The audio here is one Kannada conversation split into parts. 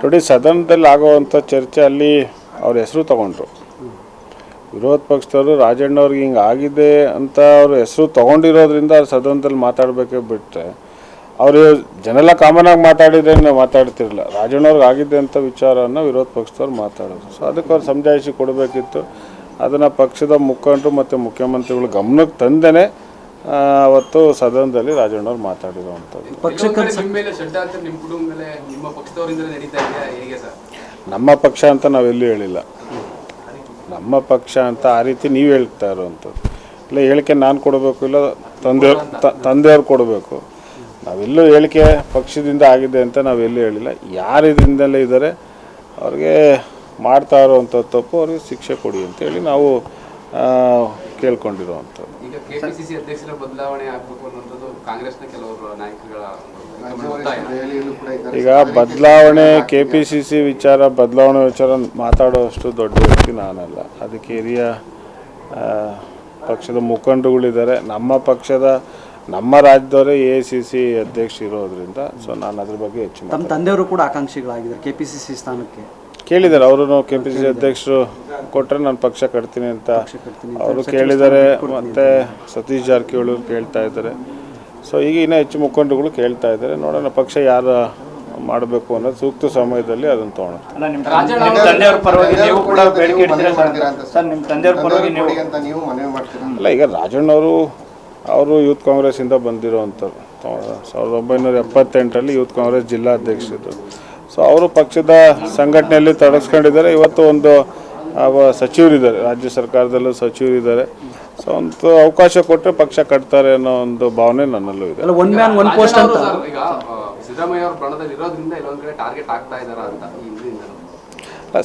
ನೋಡಿ, ಸದನದಲ್ಲಿ ಆಗುವಂಥ ಚರ್ಚೆ ಅಲ್ಲಿ ಅವ್ರ ಹೆಸರು ತಗೊಂಡ್ರು. ವಿರೋಧ ಪಕ್ಷದವರು ರಾಜಣ್ಣವ್ರಿಗೆ ಹಿಂಗೆ ಆಗಿದೆ ಅಂತ ಅವ್ರ ಹೆಸರು ತೊಗೊಂಡಿರೋದ್ರಿಂದ ಸದನದಲ್ಲಿ ಮಾತಾಡಬೇಕೇ ಬಿಟ್ಟರೆ ಅವರು ಜನೆಲ್ಲ ಕಾಮನಾಗಿ ಮಾತಾಡಿದ್ರೆ ನಾವು ಮಾತಾಡ್ತಿರಲಿಲ್ಲ. ರಾಜಣ್ಣವ್ರಿಗೆ ಆಗಿದೆ ಅಂತ ವಿಚಾರವನ್ನು ವಿರೋಧ ಪಕ್ಷದವ್ರು ಮಾತಾಡೋದು. ಸೊ ಅದಕ್ಕೆ ಅವ್ರು ಸಮಜಾಯಿಷಿ ಕೊಡಬೇಕಿತ್ತು. ಅದನ್ನು ಪಕ್ಷದ ಮುಖಂಡರು ಮತ್ತು ಮುಖ್ಯಮಂತ್ರಿಗಳು ಗಮನಕ್ಕೆ ತಂದೇ ಅವತ್ತು ಸದನದಲ್ಲಿ ರಾಜಣ್ಣವ್ರು ಮಾತಾಡಿರುವಂಥದ್ದು. ನಮ್ಮ ಪಕ್ಷ ಅಂತ ನಾವೆಲ್ಲೂ ಹೇಳಿಲ್ಲ. ನಮ್ಮ ಪಕ್ಷ ಅಂತ ಆ ರೀತಿ ನೀವು ಹೇಳ್ತಾ ಇರೋವಂಥದ್ದು. ಇಲ್ಲ ಹೇಳಿಕೆ ನಾನು ಕೊಡಬೇಕು, ಇಲ್ಲ ತಂದೆಯವ್ರು ಕೊಡಬೇಕು. ನಾವೆಲ್ಲೂ ಹೇಳಿಕೆ ಪಕ್ಷದಿಂದ ಆಗಿದೆ ಅಂತ ನಾವೆಲ್ಲೂ ಹೇಳಿಲ್ಲ. ಯಾರು ಇದರಿಂದಲೇ ಇದ್ದಾರೆ ಅವ್ರಿಗೆ ಮಾಡ್ತಾ ಇರೋವಂಥ ತಪ್ಪು ಅವ್ರಿಗೆ ಶಿಕ್ಷೆ ಕೊಡಿ ಅಂತೇಳಿ ನಾವು ಕೇಳ್ಕೊಂಡಿರುವಂಥದ್ದು. ಈಗ ಕೆಪಿಸಿಸಿ ಅಧ್ಯಕ್ಷರ ಬದಲಾವಣೆ ಆಗಬೇಕು ಅನ್ನೋದು ಕಾಂಗ್ರೆಸ್ನ ಕೆಲವರು ನಾಯಕರುಗಳ ಈಗ ಬದಲಾವಣೆ ಕೆಪಿಸಿಸಿ ವಿಚಾರ ಬದಲಾವಣೆ ವಿಚಾರ ಮಾತಾಡೋಷ್ಟು ದೊಡ್ಡ ವ್ಯಕ್ತಿ ನಾನಲ್ಲ. ಅದಕ್ಕೆ ಹಿರಿಯ ಪಕ್ಷದ ಮುಖಂಡರುಗಳಿದ್ದಾರೆ. ನಮ್ಮ ರಾಜ್ಯದವರೇ AICC ಅಧ್ಯಕ್ಷ ಇರೋದ್ರಿಂದ ಸೊ ನಾನು ಅದ್ರ ಬಗ್ಗೆ ಹೆಚ್ಚು ನಮ್ಮ ತಂದೆಯವರು ಕೂಡ ಆಕಾಂಕ್ಷಿಗಳಾಗಿದ್ದಾರೆ ಕೆಪಿಸಿಸಿ ಸ್ಥಾನಕ್ಕೆ. ಕೇಳಿದ್ದಾರೆ ಅವರು. KPCC ಅಧ್ಯಕ್ಷರು ಕೊಟ್ಟರೆ ನಾನು ಪಕ್ಷ ಕಟ್ತೀನಿ ಅಂತ ಅವರು ಕೇಳಿದ್ದಾರೆ. ಮತ್ತು ಸತೀಶ್ ಜಾರಕಿಹೊಳಿ ಕೇಳ್ತಾ ಇದ್ದಾರೆ. ಸೊ ಈಗ ಇನ್ನೂ ಹೆಚ್ಚು ಮುಖಂಡರುಗಳು ಕೇಳ್ತಾ ಇದ್ದಾರೆ. ನೋಡೋಣ ಪಕ್ಷ ಯಾರು ಮಾಡಬೇಕು ಅನ್ನೋದು ಸೂಕ್ತ ಸಮಯದಲ್ಲಿ ಅದನ್ನು ತೊಗೊಳೋಣ. ಅಲ್ಲ, ಈಗ ರಾಜಣ್ಣವರು ಅವರು ಯೂತ್ ಕಾಂಗ್ರೆಸ್ಸಿಂದ ಬಂದಿರೋವಂಥವ್ರು. 1978ರಲ್ಲಿ ಯೂತ್ ಕಾಂಗ್ರೆಸ್ ಜಿಲ್ಲಾಧ್ಯಕ್ಷರು. ಸೊ ಅವರು ಪಕ್ಷದ ಸಂಘಟನೆಯಲ್ಲಿ ತೊಡಗಿಸ್ಕೊಂಡಿದ್ದಾರೆ. ಇವತ್ತು ಒಂದು ಸಚಿವರಿದ್ದಾರೆ, ರಾಜ್ಯ ಸರ್ಕಾರದಲ್ಲೂ ಸಚಿವರಿದ್ದಾರೆ. ಸೊ ಒಂದು ಅವಕಾಶ ಕೊಟ್ಟರೆ ಪಕ್ಷ ಕಟ್ತಾರೆ ಅನ್ನೋ ಒಂದು ಭಾವನೆ ನನ್ನಲ್ಲೂ ಇದೆ.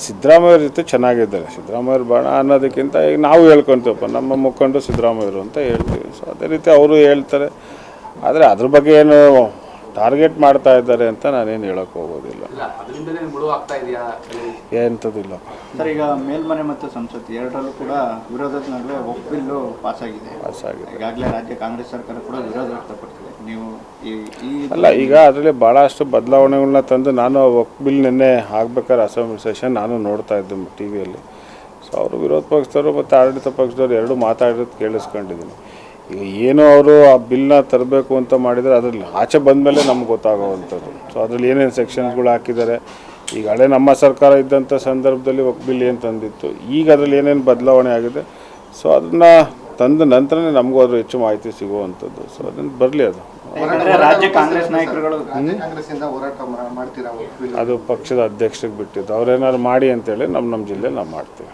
ಸಿದ್ದರಾಮಯ್ಯವ್ರ ಜೊತೆ ಚೆನ್ನಾಗಿದ್ದಾರೆ. ಸಿದ್ದರಾಮಯ್ಯವ್ರ ಬಾಣ ಅನ್ನೋದಕ್ಕಿಂತ ಈಗ ನಾವು ಹೇಳ್ಕೊತೀವಪ್ಪ, ನಮ್ಮ ಮುಖಂಡರು ಸಿದ್ದರಾಮಯ್ಯರು ಅಂತ ಹೇಳ್ತೀವಿ. ಸೊ ಅದೇ ರೀತಿ ಅವರು ಹೇಳ್ತಾರೆ. ಆದರೆ ಅದ್ರ ಬಗ್ಗೆ ಏನು ಟಾರ್ಗೆಟ್ ಮಾಡ್ತಾ ಇದ್ದಾರೆ ಅಂತ ನಾನೇನು ಹೇಳೋಕ್ಕೆ ಹೋಗೋದಿಲ್ಲ. ಎಂಥದ್ದಿಲ್ಲ ಸರ್. ಈಗ ಮೇಲ್ಮನೆ ಮತ್ತು ಸಂಸತ್ ಎರಡರಲ್ಲೂ ಕೂಡ ವಿರೋಧದ ನಡುವೆ ಒಪ್ಪಿಲ್ಲು ಪಾಸಾಗಿದೆ. ಈಗಾಗಲೇ ರಾಜ್ಯ ಕಾಂಗ್ರೆಸ್ ಸರ್ಕಾರ ಕೂಡ ವಿರೋಧ ವ್ಯಕ್ತಪಡಿಸಿದೆ. ನೀವು ಅಲ್ಲ, ಈಗ ಅದರಲ್ಲಿ ಭಾಳಷ್ಟು ಬದಲಾವಣೆಗಳನ್ನ ತಂದು ನಾನು ಒಪ್ಪಿಲ್ ನಿನ್ನೆ ಆಗ್ಬೇಕಾದ್ರೆ ಅಸೆಂಬ್ಲಿ ಸೆಷನ್ ನಾನು ನೋಡ್ತಾ ಇದ್ದೆ TV-ಯಲ್ಲಿ. ಸೊ ಅವರು ವಿರೋಧ ಪಕ್ಷದವರು ಮತ್ತು ಆಡಳಿತ ಪಕ್ಷದವರು ಎರಡೂ ಮಾತಾಡಿರೋದು ಕೇಳಿಸ್ಕೊಂಡಿದ್ದೀನಿ. ಈಗ ಏನು ಅವರು ಆ ಬಿಲ್ನ ತರಬೇಕು ಅಂತ ಮಾಡಿದರೆ ಅದರಲ್ಲಿ ಆಚೆ ಬಂದಮೇಲೆ ನಮ್ಗೆ ಗೊತ್ತಾಗೋವಂಥದ್ದು. ಸೊ ಅದರಲ್ಲಿ ಏನೇನು ಸೆಕ್ಷನ್ಸ್ಗಳು ಹಾಕಿದ್ದಾರೆ. ಈಗ ಹಳೆ ನಮ್ಮ ಸರ್ಕಾರ ಇದ್ದಂಥ ಸಂದರ್ಭದಲ್ಲಿ ಬಿಲ್ ಏನು ತಂದಿತ್ತು, ಈಗ ಅದರಲ್ಲಿ ಏನೇನು ಬದಲಾವಣೆ ಆಗಿದೆ. ಸೊ ಅದನ್ನು ತಂದ ನಂತರನೇ ನಮಗೂ ಅದ್ರ ಹೆಚ್ಚು ಮಾಹಿತಿ ಸಿಗುವಂಥದ್ದು. ಸೊ ಅದನ್ನು ಬರಲಿ. ಅದು ರಾಜ್ಯ ಕಾಂಗ್ರೆಸ್ ನಾಯಕರುಗಳು ಅದು ಪಕ್ಷದ ಅಧ್ಯಕ್ಷರಿಗೆ ಬಿಟ್ಟಿದ್ದು. ಅವ್ರೇನಾದ್ರು ಮಾಡಿ ಅಂತೇಳಿ ನಮ್ಮ ಜಿಲ್ಲೆಯಲ್ಲಿ ನಾವು ಮಾಡ್ತೀವಿ.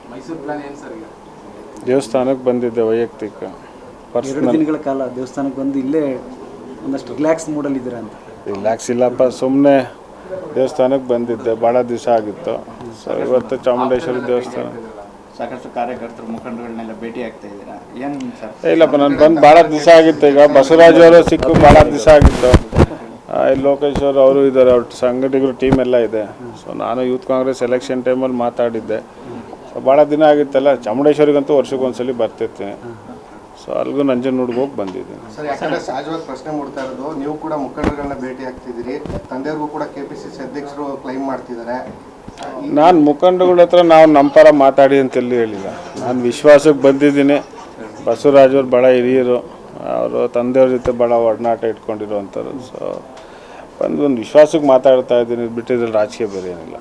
ದೇವಸ್ಥಾನಕ್ಕೆ ಬಂದಿದ್ದೆ ವೈಯಕ್ತಿಕ ದಿನಗಳ ಕಾಲ ದೇವಸ್ಥಾನಕ್ಕೆ ಬಂದು ಇಲ್ಲೇ ಒಂದಷ್ಟು ರಿಲ್ಯಾಕ್ಸ್ ಮೂಡಲ್ಲಿದ್ದೀರಾ ಅಂತ. ರಿಲ್ಯಾಕ್ಸ್ ಇಲ್ಲಪ್ಪ, ಸುಮ್ಮನೆ ದೇವಸ್ಥಾನಕ್ಕೆ ಬಂದಿದ್ದೆ. ಭಾಳ ದಿವಸ ಆಗಿತ್ತು. ಸೊ ಇವತ್ತು ಚಾಮುಂಡೇಶ್ವರಿ ದೇವಸ್ಥಾನ ಸಾಕಷ್ಟು ಕಾರ್ಯಕರ್ತರು ಮುಖಂಡಗಳನ್ನೆಲ್ಲ ಭೇಟಿ ಆಗ್ತಾ ಇದ್ದೀರಾ ಏನು ಸರ್? ಇಲ್ಲಪ್ಪ, ನಾನು ಬಂದು ಭಾಳ ದಿವಸ ಆಗಿತ್ತು. ಈಗ ಬಸವರಾಜ್ ಅವರು ಸಿಕ್ಕು ಭಾಳ ದಿವಸ ಆಗಿತ್ತು. ಲೋಕೇಶ್ ಅವರು ಇದ್ದಾರೆ, ಅವ್ರ ಸಂಘಟಕರು ಟೀಮ್ ಎಲ್ಲ ಇದೆ. ಸೊ ನಾನು ಯೂತ್ ಕಾಂಗ್ರೆಸ್ ಎಲೆಕ್ಷನ್ ಟೈಮಲ್ಲಿ ಮಾತಾಡಿದ್ದೆ. ಸೊ ಭಾಳ ದಿನ ಆಗಿತ್ತಲ್ಲ. ಚಾಮುಂಡೇಶ್ವರಿಗಂತೂ ವರ್ಷಕ್ಕೊಂದ್ಸಲಿ ಬರ್ತಿರ್ತೀನಿ. ಸೊ ಅಲ್ಲಿಗೂ ನಂಜನಗೂಡಿಗೆ ಹೋಗಿ ಬಂದಿದ್ದೀನಿ. ಸರ್, ಯಾಕಂದರೆ ಸಹಜವಾಗಿ ಪ್ರಶ್ನೆ ಮೂಡ್ತಾ ಇರೋದು, ನೀವು ಕೂಡ ಮುಖಂಡರುಗಳನ್ನ ಭೇಟಿ ಆಗ್ತಿದ್ದೀರಿ, ತಂದೆಯವ್ರಿಗೂ ಕೂಡ KPCC ಅಧ್ಯಕ್ಷರು ಕ್ಲೈಮ್ ಮಾಡ್ತಿದ್ದಾರೆ. ನಾನು ಮುಖಂಡಗಳ ಹತ್ರ ನಾವು ನಮ್ಮ ಪರ ಮಾತಾಡಿ ಅಂತೆಲ್ಲೂ ಹೇಳಿಲ್ಲ. ನಾನು ವಿಶ್ವಾಸಕ್ಕೆ ಬಂದಿದ್ದೀನಿ. ಬಸವರಾಜವ್ರು ಭಾಳ ಹಿರಿಯರು, ಅವರು ತಂದೆಯವ್ರ ಜೊತೆ ಭಾಳ ಒಡನಾಟ ಇಟ್ಕೊಂಡಿರೋವಂಥವ್ರು. ಸೊ ಒಂದು ವಿಶ್ವಾಸಕ್ಕೆ ಮಾತಾಡ್ತಾ ಇದ್ದೀನಿ, ಬಿಟ್ಟಿದ್ರಲ್ಲಿ ರಾಜಕೀಯ ಬೇರೆ ಏನಿಲ್ಲ.